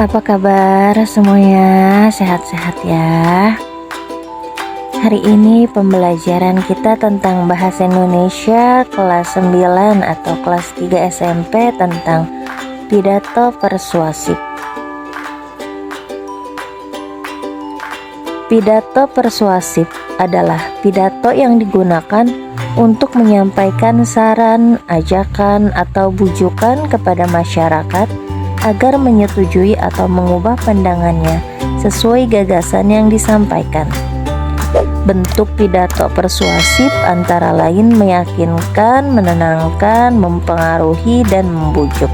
Apa kabar semuanya? Sehat-sehat ya. Hari ini pembelajaran kita tentang bahasa Indonesia kelas 9 atau kelas 3 SMP tentang pidato persuasif. Pidato persuasif adalah pidato yang digunakan untuk menyampaikan saran, ajakan, atau bujukan kepada masyarakat agar menyetujui atau mengubah pandangannya sesuai gagasan yang disampaikan. Bentuk pidato persuasif antara lain meyakinkan, menenangkan, mempengaruhi, dan membujuk.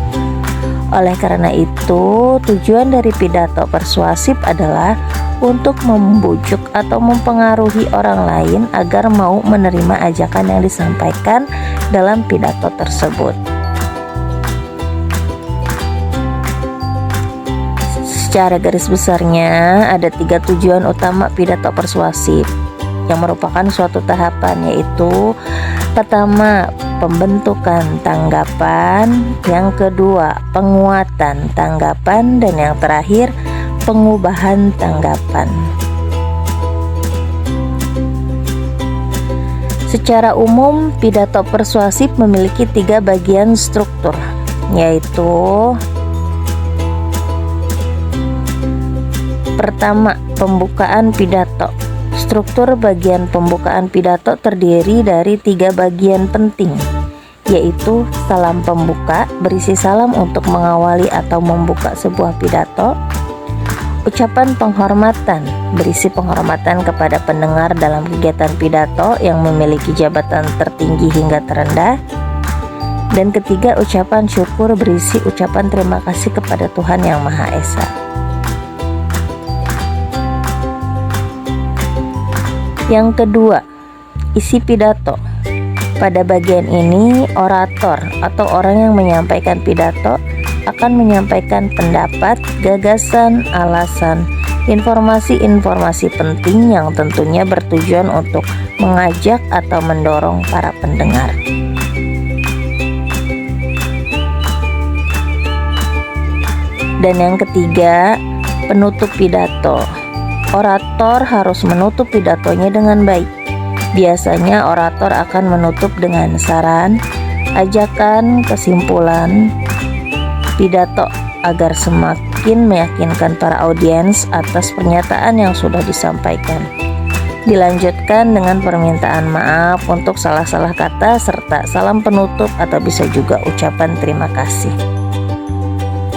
Oleh karena itu, tujuan dari pidato persuasif adalah untuk membujuk atau mempengaruhi orang lain agar mau menerima ajakan yang disampaikan dalam pidato tersebut. Secara garis besarnya ada 3 tujuan utama pidato persuasif yang merupakan suatu tahapan, yaitu pertama, pembentukan tanggapan, yang kedua, penguatan tanggapan, dan yang terakhir, pengubahan tanggapan. Secara umum, pidato persuasif memiliki 3 bagian struktur, yaitu pertama, pembukaan pidato. Struktur bagian pembukaan pidato terdiri dari 3 bagian penting, yaitu salam pembuka, berisi salam untuk mengawali atau membuka sebuah pidato; ucapan penghormatan, berisi penghormatan kepada pendengar dalam kegiatan pidato yang memiliki jabatan tertinggi hingga terendah; dan ketiga, ucapan syukur, berisi ucapan terima kasih kepada Tuhan Yang Maha Esa. Yang kedua, isi pidato. Pada bagian ini, orator atau orang yang menyampaikan pidato akan menyampaikan pendapat, gagasan, alasan, informasi-informasi penting yang tentunya bertujuan untuk mengajak atau mendorong para pendengar. Dan yang ketiga, penutup pidato. Orator harus menutup pidatonya dengan baik. Biasanya orator akan menutup dengan saran, ajakan, kesimpulan pidato agar semakin meyakinkan para audiens atas pernyataan yang sudah disampaikan. Dilanjutkan dengan permintaan maaf untuk salah-salah kata serta salam penutup atau bisa juga ucapan terima kasih.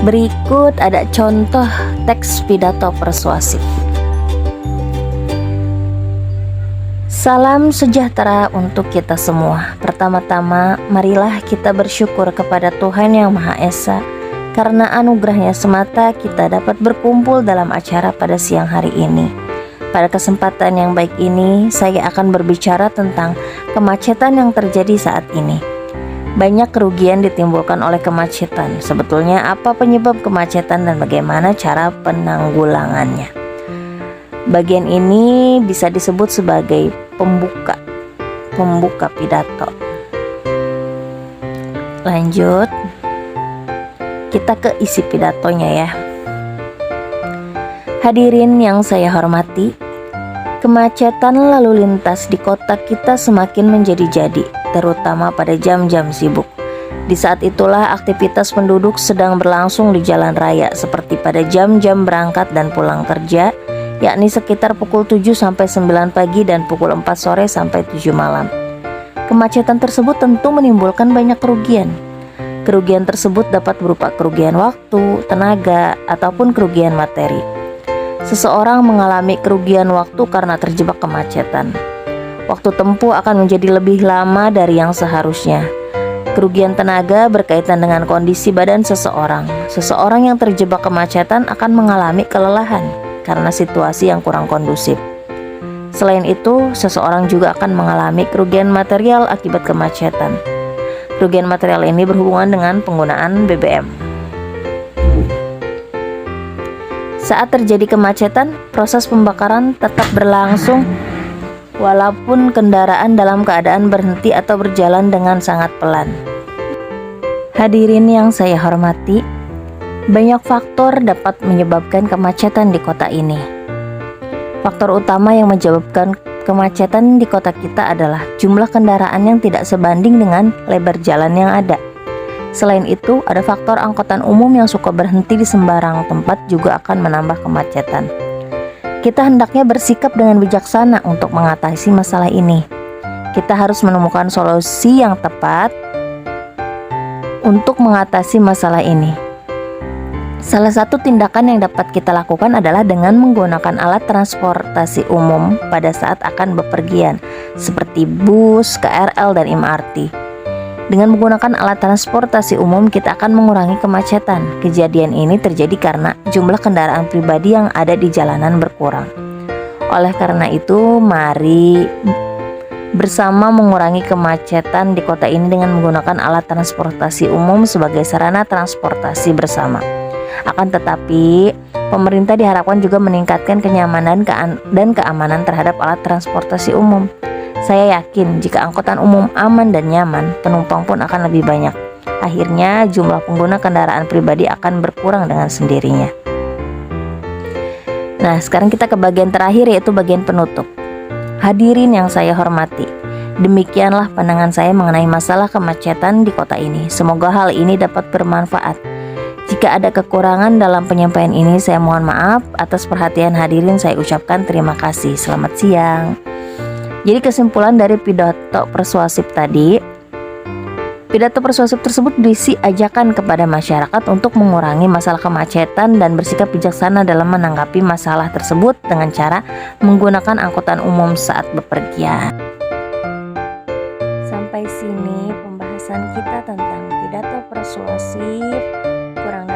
Berikut ada contoh teks pidato persuasif. Salam sejahtera untuk kita semua. Pertama-tama, marilah kita bersyukur kepada Tuhan Yang Maha Esa karena anugerahnya semata kita dapat berkumpul dalam acara pada siang hari ini. Pada kesempatan yang baik ini, saya akan berbicara tentang kemacetan yang terjadi saat ini. Banyak kerugian ditimbulkan oleh kemacetan. Sebetulnya apa penyebab kemacetan dan bagaimana cara penanggulangannya? Bagian ini bisa disebut sebagai pembuka pidato. Lanjut, kita ke isi pidatonya ya. Hadirin yang saya hormati, kemacetan lalu lintas di kota kita semakin menjadi-jadi, terutama pada jam-jam sibuk. Di saat itulah aktivitas penduduk sedang berlangsung di jalan raya, seperti pada jam-jam berangkat dan pulang kerja, yakni sekitar pukul 7 sampai 9 pagi dan pukul 4 sore sampai 7 malam. Kemacetan tersebut tentu menimbulkan banyak kerugian. Kerugian tersebut dapat berupa kerugian waktu, tenaga, ataupun kerugian materi. Seseorang mengalami kerugian waktu karena terjebak kemacetan. Waktu tempuh akan menjadi lebih lama dari yang seharusnya. Kerugian tenaga berkaitan dengan kondisi badan seseorang. Seseorang yang terjebak kemacetan akan mengalami kelelahan karena situasi yang kurang kondusif. Selain itu, seseorang juga akan mengalami kerugian material akibat kemacetan. Kerugian material ini berhubungan dengan penggunaan BBM. Saat terjadi kemacetan, proses pembakaran tetap berlangsung walaupun kendaraan dalam keadaan berhenti atau berjalan dengan sangat pelan. Hadirin yang saya hormati, Banyak faktor dapat menyebabkan kemacetan di kota ini. Faktor utama yang menyebabkan kemacetan di kota kita adalah jumlah kendaraan yang tidak sebanding dengan lebar jalan yang ada. Selain itu, ada faktor angkutan umum yang suka berhenti di sembarang tempat juga akan menambah kemacetan. Kita hendaknya bersikap dengan bijaksana untuk mengatasi masalah ini. Kita harus menemukan solusi yang tepat untuk mengatasi masalah ini. Salah satu tindakan yang dapat kita lakukan adalah dengan menggunakan alat transportasi umum pada saat akan bepergian, seperti bus, KRL, dan MRT. Dengan menggunakan alat transportasi umum, kita akan mengurangi kemacetan. Kejadian ini terjadi karena jumlah kendaraan pribadi yang ada di jalanan berkurang. Oleh karena itu, mari bersama mengurangi kemacetan di kota ini dengan menggunakan alat transportasi umum sebagai sarana transportasi bersama. Akan tetapi, pemerintah diharapkan juga meningkatkan kenyamanan dan keamanan terhadap alat transportasi umum. Saya yakin jika angkutan umum aman dan nyaman, penumpang pun akan lebih banyak. Akhirnya, jumlah pengguna kendaraan pribadi akan berkurang dengan sendirinya. Nah, sekarang kita ke bagian terakhir, yaitu bagian penutup. Hadirin yang saya hormati, demikianlah pandangan saya mengenai masalah kemacetan di kota ini. Semoga hal ini dapat bermanfaat. Jika ada kekurangan dalam penyampaian ini, saya mohon maaf. Atas perhatian hadirin saya ucapkan terima kasih. Selamat siang. Jadi kesimpulan dari pidato persuasif tadi, pidato persuasif tersebut berisi ajakan kepada masyarakat untuk mengurangi masalah kemacetan dan bersikap bijaksana dalam menanggapi masalah tersebut dengan cara menggunakan angkutan umum saat bepergian. Sampai sini pembahasan kita tentang pidato persuasif. Kurang